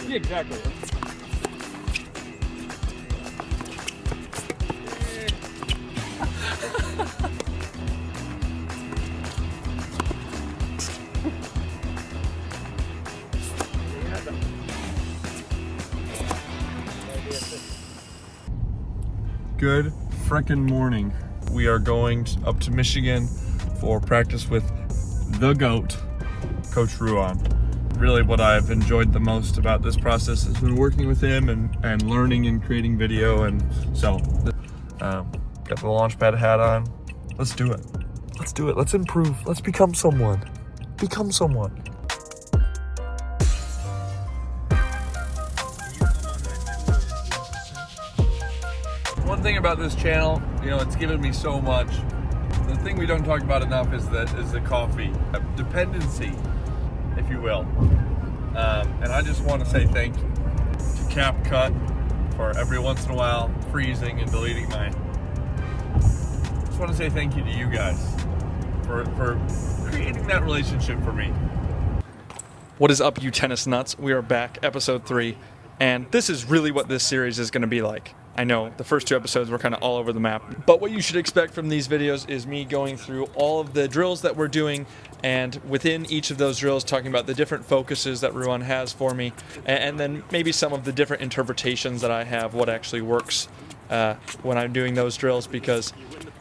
Yeah, exactly. Good frickin' morning. We are going up to Michigan for practice with the GOAT, Coach Ruan. Really what I've enjoyed the most about this process has been working with him and learning and creating video. And so, got the Launchpad hat on. Let's do it. Let's do it. Let's improve. Let's become someone. Become someone. One thing about this channel, you know, it's given me so much. The thing we don't talk about enough is the coffee dependency, if you will. And I just want to say thank you to CapCut for every once in a while freezing and deleting my. Just want to say thank you to you guys for creating that relationship for me. What is up, you tennis nuts? We are back, episode 3, and this is really what this series is going to be like. I know the first 2 episodes were kind of all over the map, but what you should expect from these videos is me going through all of the drills that we're doing, and within each of those drills talking about the different focuses that Ruan has for me, and then maybe some of the different interpretations that I have, what actually works when I'm doing those drills, because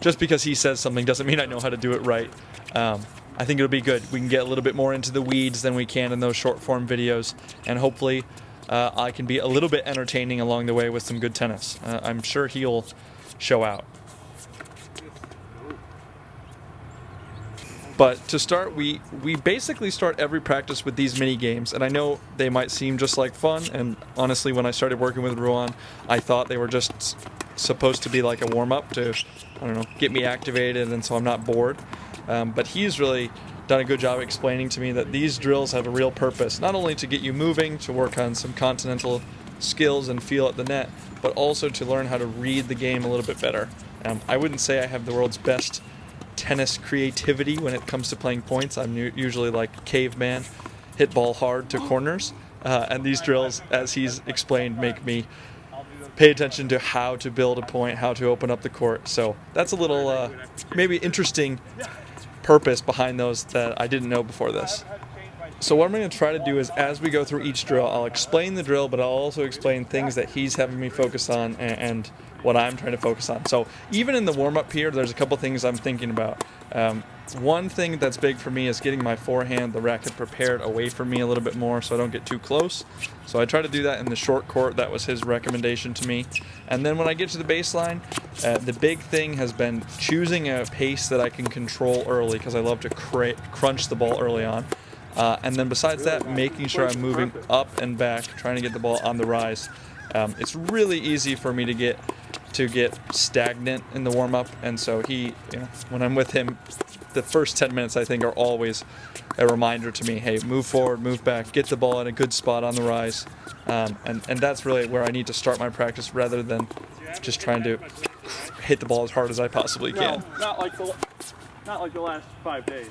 just because he says something doesn't mean I know how to do it right. I think it'll be good. We can get a little bit more into the weeds than we can in those short form videos, and hopefully I can be a little bit entertaining along the way with some good tennis. I'm sure he'll show out. But to start, we basically start every practice with these mini games, and I know they might seem just like fun, and honestly when I started working with Ruan, I thought they were just supposed to be like a warm-up to, I don't know, get me activated and so I'm not bored. But he's really done a good job explaining to me that these drills have a real purpose, not only to get you moving, to work on some continental skills and feel at the net, but also to learn how to read the game a little bit better. I wouldn't say I have the world's best tennis creativity when it comes to playing points. I'm usually like caveman, hit ball hard to corners, and these drills, as he's explained, make me pay attention to how to build a point, how to open up the court. So that's a little maybe interesting purpose behind those that I didn't know before this. So what I'm going to try to do is, as we go through each drill, I'll explain the drill, but I'll also explain things that he's having me focus on and what I'm trying to focus on. So even in the warm-up here, there's a couple things I'm thinking about. One thing that's big for me is getting my forehand, the racket, prepared away from me a little bit more so I don't get too close. So I try to do that in the short court. That was his recommendation to me. And then when I get to the baseline, the big thing has been choosing a pace that I can control early, because I love to crunch the ball early on. And then besides that, making sure I'm moving up and back, trying to get the ball on the rise. It's really easy for me to get stagnant in the warm-up, and so he, you know, when I'm with him, the first 10 minutes I think are always a reminder to me, hey, move forward, move back, get the ball in a good spot on the rise, and that's really where I need to start my practice, rather than just trying to hit the ball as hard as I possibly can. No, not like the last 5 days.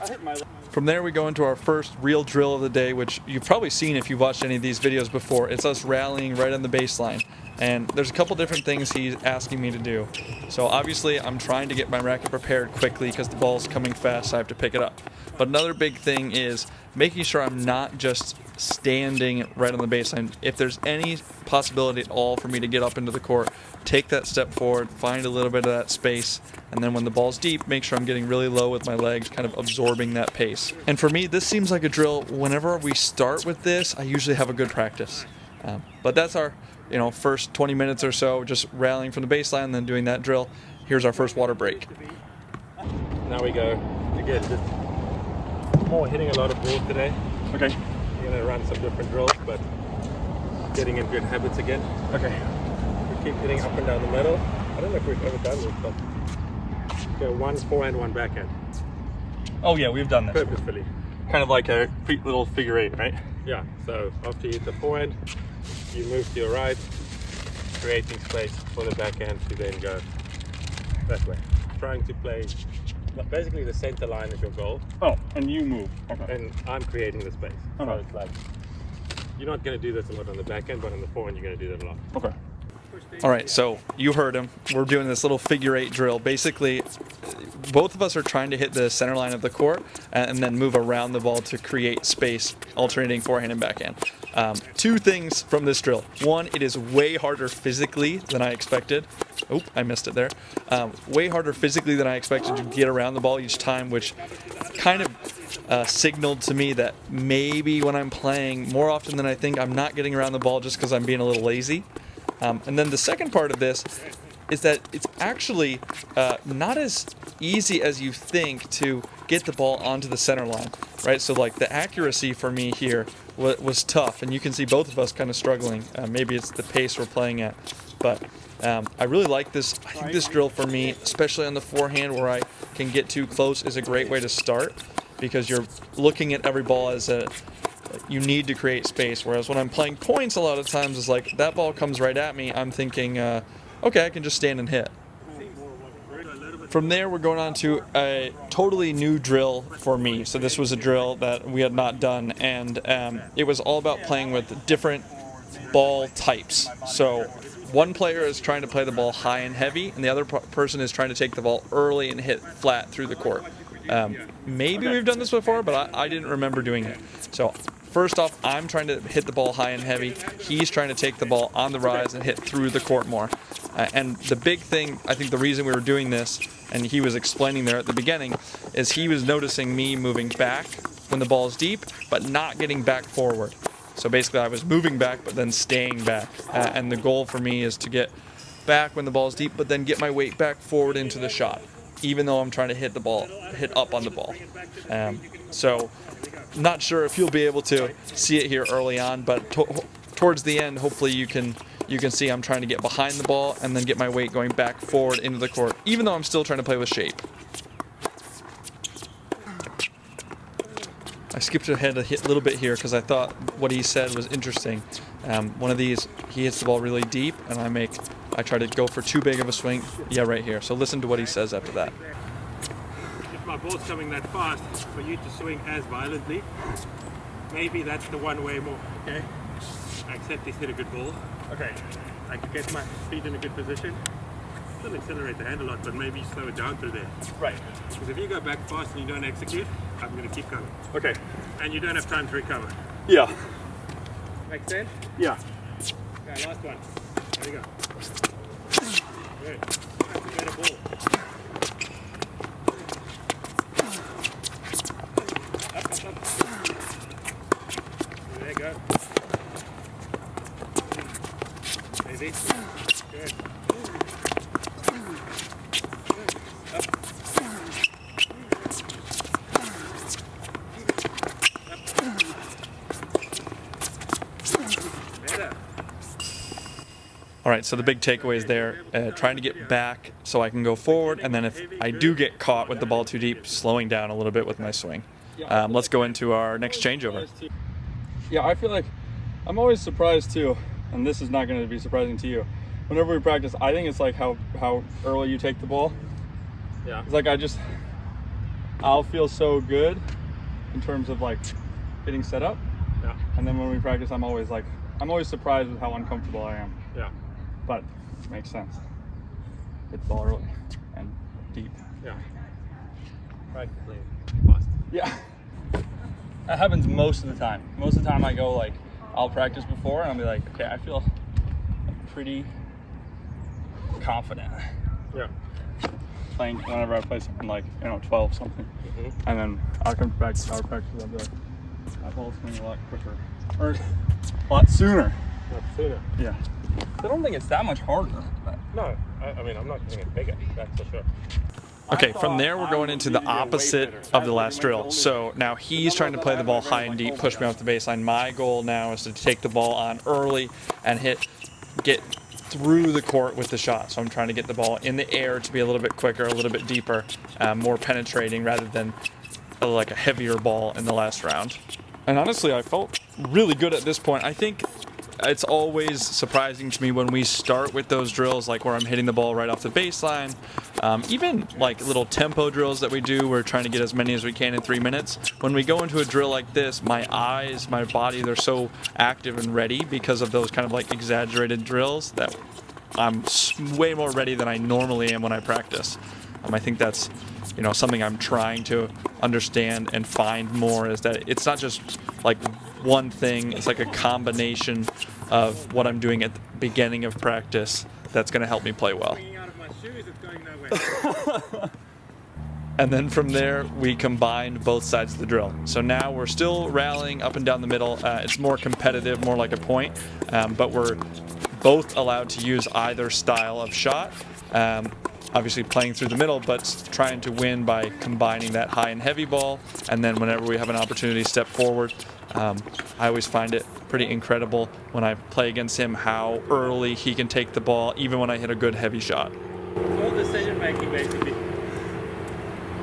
I hit my. From there we go into our first real drill of the day, which you've probably seen if you've watched any of these videos before. It's us rallying right on the baseline. And there's a couple different things he's asking me to do. So obviously I'm trying to get my racket prepared quickly because the ball's coming fast, so I have to pick it up. But another big thing is making sure I'm not just standing right on the baseline. If there's any possibility at all for me to get up into the court, take that step forward, find a little bit of that space, and then when the ball's deep, make sure I'm getting really low with my legs, kind of absorbing that pace. And for me, this seems like a drill. Whenever we start with this, I usually have a good practice. But that's our first 20 minutes or so, just rallying from the baseline and then doing that drill. Here's our first water break. Now we go again, just more hitting a lot of balls today. Okay. We're going to run some different drills, but getting in good habits again. Okay. We keep hitting up and down the middle. I don't know if we've ever done this, but go one forehand, one backhand. Oh yeah, we've done this. Purposefully. Kind of like a little figure 8, right? Yeah, so after you hit the forehand, you move to your right, creating space for the backhand to then go that way. Trying to play, basically the center line is your goal. Oh, and you move. Okay. And I'm creating the space. Okay. So it's like You're not going to do this a lot on the backhand, but on the forehand, you're going to do that a lot. Okay. All right, so you heard him. We're doing this little figure 8 drill. Basically, both of us are trying to hit the center line of the court and then move around the ball to create space, alternating forehand and backhand. 2 things from this drill. One, it is way harder physically than I expected. Oh, I missed it there. Way harder physically than I expected to get around the ball each time, which kind of signaled to me that maybe when I'm playing, more often than I think, I'm not getting around the ball just because I'm being a little lazy. And then the second part of this is that it's actually not as easy as you think to get the ball onto the center line, right? So like the accuracy for me here was tough, and you can see both of us kind of struggling. Maybe it's the pace we're playing at, but I really like this. I think this drill for me, especially on the forehand where I can get too close, is a great way to start because you're looking at every ball as you need to create space, whereas when I'm playing points a lot of times it's like that ball comes right at me, I'm thinking okay, I can just stand and hit. From there we're going on to a totally new drill for me. So this was a drill that we had not done, and it was all about playing with different ball types. So one player is trying to play the ball high and heavy, and the other person is trying to take the ball early and hit flat through the court. Maybe we've done this before, but I didn't remember doing it. So first off, I'm trying to hit the ball high and heavy. He's trying to take the ball on the rise and hit through the court more. And the big thing, I think the reason we were doing this, and he was explaining there at the beginning, is he was noticing me moving back when the ball is deep, but not getting back forward. So basically I was moving back, but then staying back. And the goal for me is to get back when the ball is deep, but then get my weight back forward into the shot, even though I'm trying to hit up on the ball. So not sure if you'll be able to see it here early on, but towards the end, hopefully you can see I'm trying to get behind the ball and then get my weight going back forward into the court, even though I'm still trying to play with shape. I skipped ahead a little bit here because I thought what he said was interesting. One of these, he hits the ball really deep, and I try to go for too big of a swing. Yeah, right here. So listen to what he says after that. If my ball's coming that fast, for you to swing as violently, maybe that's the one way more, okay? I accept he's hit a good ball. Okay. I can get my feet in a good position. Still accelerate the hand a lot, but maybe slow it down through there. Right. Because if you go back fast and you don't execute, I'm going to keep coming. Okay. And you don't have time to recover. Yeah. Make sense? Yeah. Okay, last one. There you go. Good. That's a better ball. Up. There you go. Easy. Good. All right, so the big takeaway is there, trying to get back so I can go forward, and then if I do get caught with the ball too deep, slowing down a little bit with my swing. Let's go into our next changeover. Yeah, I feel like I'm always surprised too, and this is not going to be surprising to you. Whenever we practice, I think it's like how early you take the ball. Yeah. It's like I'll feel so good in terms of like getting set up. Yeah. And then when we practice, I'm always surprised with how uncomfortable I am. Yeah. But it makes sense. Hit the ball early and deep. Yeah. Practically fast. Yeah. That happens most of the time. Most of the time I go like, I'll practice before and I'll be like, okay, I feel pretty confident. Yeah. Playing whenever I play something like, 12 something. Mm-hmm. And then I'll come back to our practice and I'll be like, that ball's swinging a lot quicker. Or a lot sooner. Not sooner. Yeah. I don't think it's that much harder. But No, I mean, I'm not getting it bigger, that's for sure. Okay, from there we're going into the opposite of the last drill. So now he's trying to play the ball high and deep, push me off the baseline. My goal now is to take the ball on early and get through the court with the shot. So I'm trying to get the ball in the air to be a little bit quicker, a little bit deeper, more penetrating rather than like a heavier ball in the last round. And honestly, I felt really good at this point. I think it's always surprising to me when we start with those drills, like where I'm hitting the ball right off the baseline, even like little tempo drills that we do, we're trying to get as many as we can in 3 minutes. When we go into a drill like this, my eyes, my body, they're so active and ready because of those kind of like exaggerated drills that I'm way more ready than I normally am when I practice. I think that's, you know, something I'm trying to understand and find more, is that it's not just like one thing, it's like a combination of what I'm doing at the beginning of practice that's going to help me play well. And then from there, we combined both sides of the drill. So now we're still rallying up and down the middle. It's more competitive, more like a point, but we're both allowed to use either style of shot. Obviously playing through the middle, but trying to win by combining that high and heavy ball. And then whenever we have an opportunity to step forward, I always find it pretty incredible when I play against him how early he can take the ball, even when I hit a good heavy shot. It's all decision making, basically.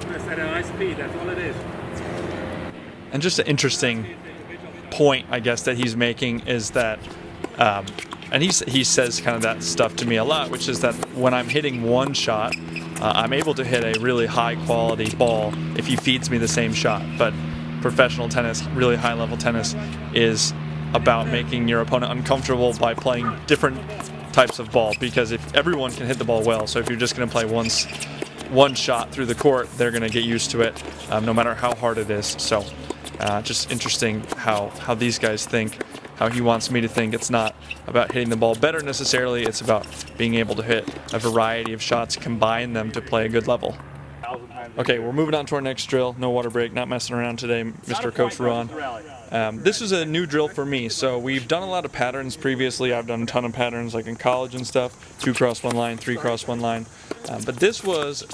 It's at a high speed, that's all it is. And just an interesting point, I guess, that he's making is that, and he says kind of that stuff to me a lot, which is that when I'm hitting one shot, I'm able to hit a really high quality ball if he feeds me the same shot. But professional tennis, really high level tennis, is about making your opponent uncomfortable by playing different types of ball, because if everyone can hit the ball well, so if you're just going to play one shot through the court, they're going to get used to it, no matter how hard it is. So just interesting how these guys think, how he wants me to think. It's not about hitting the ball better necessarily, it's about being able to hit a variety of shots, combine them to play a good level. Okay, we're moving on to our next drill. No water break, not messing around today, Mr. Coach Ruan. This is a new drill for me. So we've done a lot of patterns previously. I've done a ton of patterns like in college and stuff, 2 cross 1 line, 3 cross 1 line. But this was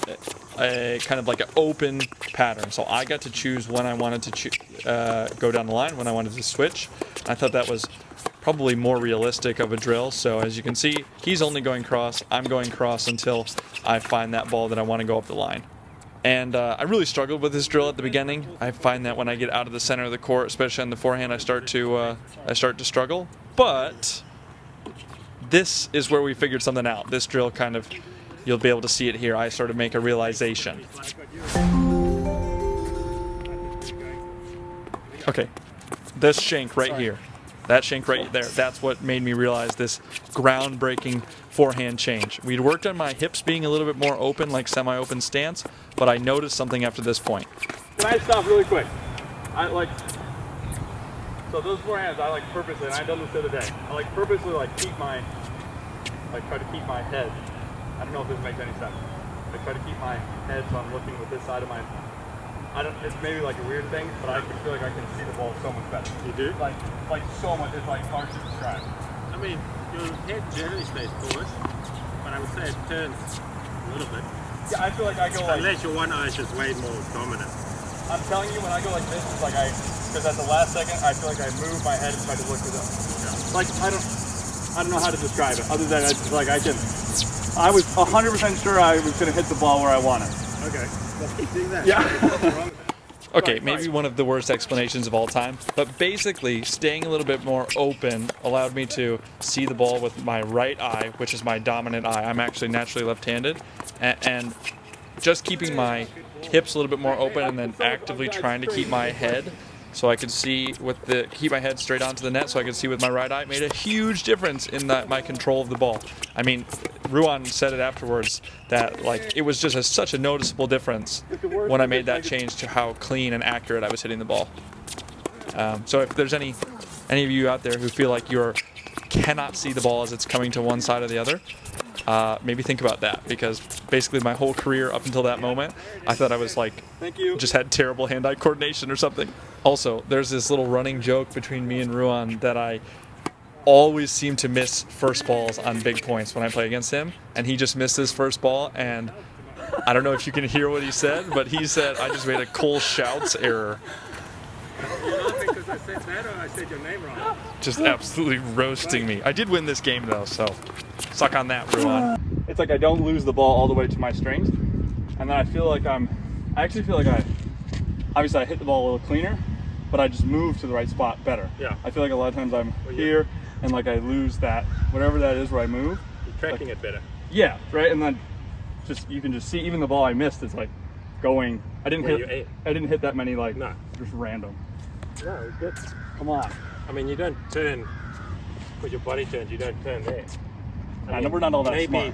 a kind of like an open pattern. So I got to choose when I wanted to go down the line, when I wanted to switch. I thought that was probably more realistic of a drill. So as you can see, he's only going cross, I'm going cross until I find that ball that I want to go up the line. And I really struggled with this drill at the beginning. I find that when I get out of the center of the court, especially on the forehand, I start to struggle. But this is where we figured something out. This drill kind of, you'll be able to see it here. I sort of make a realization. Okay, this shank right here. That shank right there, that's what made me realize this groundbreaking forehand change. We'd worked on my hips being a little bit more open, like semi-open stance, but I noticed something after this point. Can I stop really quick? So those forehands, I purposely, and I done this the other day, I purposely try to keep my head. I don't know if this makes any sense. I try to keep my head so I'm looking with this side of my, it's maybe like a weird thing, but I feel like I can see the ball so much better. You do? Like so much, it's like hard to describe. I mean, your head generally stays forward, but I would say it turns a little bit. Yeah, I feel like I go like... Unless your one eye is just way more dominant. I'm telling you, when I go like this, it's like because at the last second, I feel like I move my head and try to look at them. Yeah. Like, I don't know how to describe it, other than I was 100% sure I was going to hit the ball where I wanted. Okay, let's keep doing that. Yeah. Okay, maybe one of the worst explanations of all time, but basically staying a little bit more open allowed me to see the ball with my right eye, which is my dominant eye. I'm actually naturally left-handed, and just keeping my hips a little bit more open and then actively trying to keep my head so I could see keep my head straight onto the net so I could see with my right eye made a huge difference in my control of the ball. I mean, Ruan said it afterwards that it was just such a noticeable difference when I made that change to how clean and accurate I was hitting the ball. So if there's any of you out there who feel like you cannot see the ball as it's coming to one side or the other, maybe think about that, because basically my whole career up until that moment, I thought I was just had terrible hand-eye coordination or something. Also, there's this little running joke between me and Ruan that I always seem to miss first balls on big points when I play against him, and he just missed his first ball, and I don't know if you can hear what he said, but he said I just made a Cole Shouts error. You're laughing because I said that, or I said your name wrong? Just absolutely roasting me. I did win this game though, so suck on that, Ruan. It's like I don't lose the ball all the way to my strings, and then I feel like I obviously I hit the ball a little cleaner, but I just move to the right spot better. Yeah. I feel like a lot of times I'm here, and I lose that, whatever that is where I move. You're tracking it better. Yeah, right, and then just, you can just see even the ball I missed is like going. I didn't hit that many like just random. No, it's good. Come on. I mean, you don't turn with your body turns. You don't turn there. I know we're not all that smart. Maybe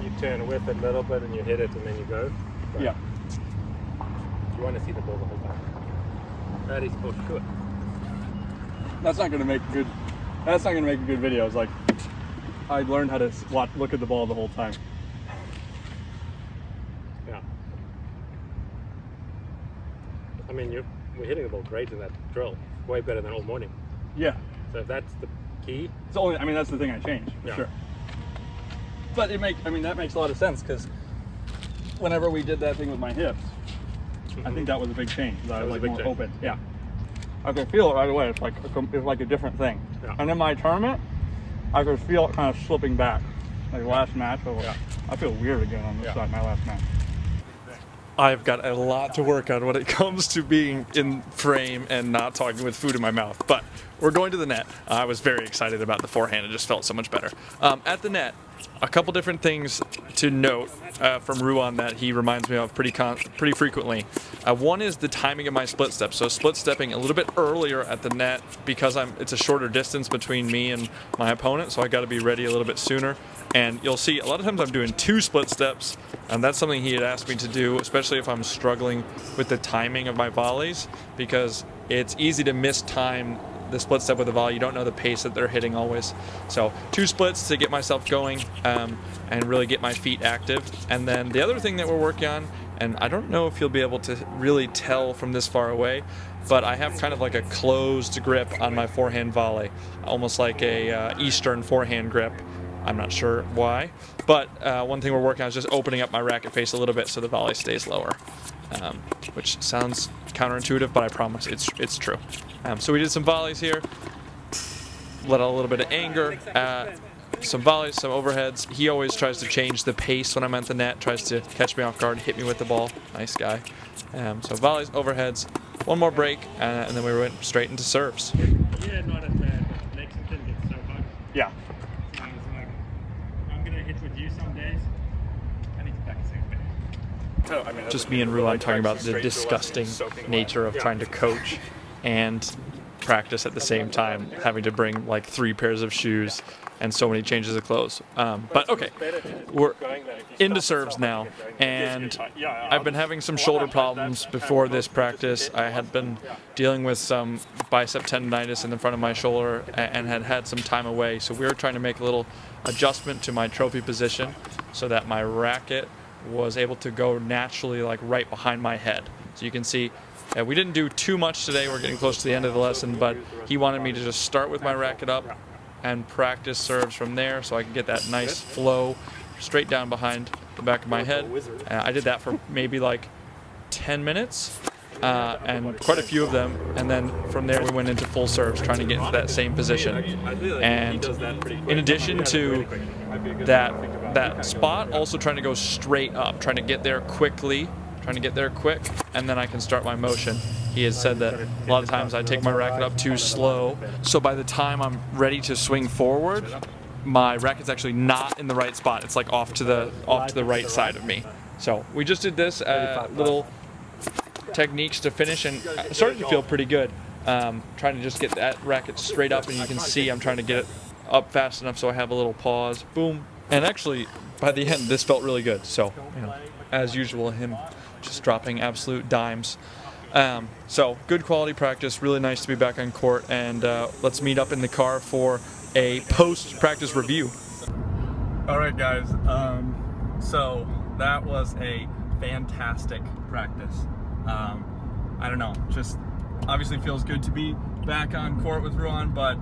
you turn with it a little bit and you hit it and then you go. But yeah. You want to see the ball the whole time. That is for sure. That's not gonna make good. That's not gonna make a good video. It's like I learned how to look at the ball the whole time. Yeah. I mean, we're hitting the ball great in that drill. Way better than all morning. Yeah. So if that's the key. It's only. I mean, that's the thing I changed for sure. But I mean, that makes a lot of sense because whenever we did that thing with my hips, I think that was a big change. I was like more open. Yeah. I could feel it right away. It's like a different thing. Yeah. And in my tournament, I could feel it kind of slipping back. Like last match, I feel weird again on this side. My last match. I've got a lot to work on when it comes to being in frame and not talking with food in my mouth. But we're going to the net. I was very excited about the forehand. It just felt so much better. At the net, a couple different things to note from Ruan that he reminds me of pretty frequently. One is the timing of my split step. So split stepping a little bit earlier at the net because it's a shorter distance between me and my opponent, so I got to be ready a little bit sooner. And you'll see a lot of times I'm doing 2 split steps, and that's something he had asked me to do, especially if I'm struggling with the timing of my volleys, because it's easy to mistime the split step with a volley. You don't know the pace that they're hitting always. So 2 splits to get myself going and really get my feet active. And then the other thing that we're working on, and I don't know if you'll be able to really tell from this far away, but I have kind of like a closed grip on my forehand volley, almost like a Eastern forehand grip. I'm not sure why, but one thing we're working on is just opening up my racket face a little bit so the volley stays lower, which sounds counterintuitive, but I promise it's true. So we did some volleys here, let out a little bit of anger, some volleys, some overheads. He always tries to change the pace when I'm at the net, tries to catch me off guard, hit me with the ball. Nice guy. So volleys, overheads, one more break, and then we went straight into serves. Yeah, not as bad, but Lexington gets so hot. Yeah. So I was like, I'm going to hit with you some days. I need to practice again. Just me and Ruan talking about the disgusting nature of trying to coach and practice at the same time, having to bring like 3 pairs of shoes and so many changes of clothes. But okay, we're into serves now, and I've been having some shoulder problems before this practice. I had been dealing with some bicep tendonitis in the front of my shoulder and had some time away, so we were trying to make a little adjustment to my trophy position so that my racket was able to go naturally like right behind my head. So you can see we didn't do too much today. We're getting close to the end of the lesson, but he wanted me to just start with my racket up and practice serves from there so I can get that nice flow straight down behind the back of my head. I did that for maybe like 10 minutes and quite a few of them, and then from there we went into full serves trying to get into that same position. And in addition to that spot, also trying to go straight up, trying to get there quickly, trying to get there quick, and then I can start my motion. He had said that a lot of times I take my racket up too slow, so by the time I'm ready to swing forward, my racket's actually not in the right spot. It's like off to the right side of me. So we just did this little techniques to finish, and it started to feel pretty good. Trying to just get that racket straight up, and you can see I'm trying to get it up fast enough so I have a little pause. Boom. And actually, by the end, this felt really good. So, as usual, him just dropping absolute dimes. So good quality practice, really nice to be back on court, and let's meet up in the car for a post-practice review. All right, guys, so that was a fantastic practice. I don't know, just obviously feels good to be back on court with Ruan, but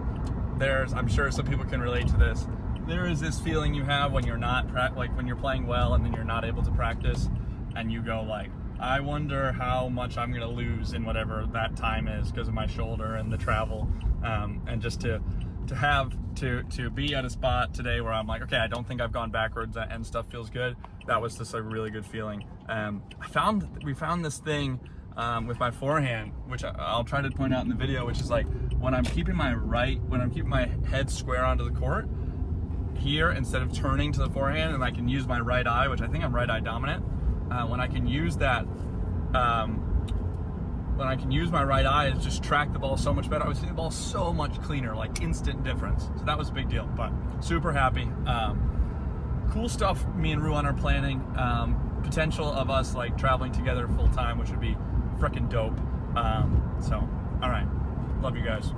I'm sure some people can relate to this. There is this feeling you have when you're not, when you're playing well and then you're not able to practice, and you go like, I wonder how much I'm gonna lose in whatever that time is because of my shoulder and the travel, and just to be at a spot today where I'm like, okay, I don't think I've gone backwards and stuff feels good. That was just a really good feeling. We found this thing with my forehand, which I'll try to point out in the video, which is like when I'm keeping my head square onto the court, here instead of turning to the forehand, and I can use my right eye, which I think I'm right eye dominant. When I can use that, when I can use my right eye, it's just track the ball so much better. I was seeing the ball so much cleaner, like instant difference. So that was a big deal, but super happy. Cool stuff me and Ruan are planning. Potential of us like traveling together full time, which would be freaking dope. So, all right. Love you guys.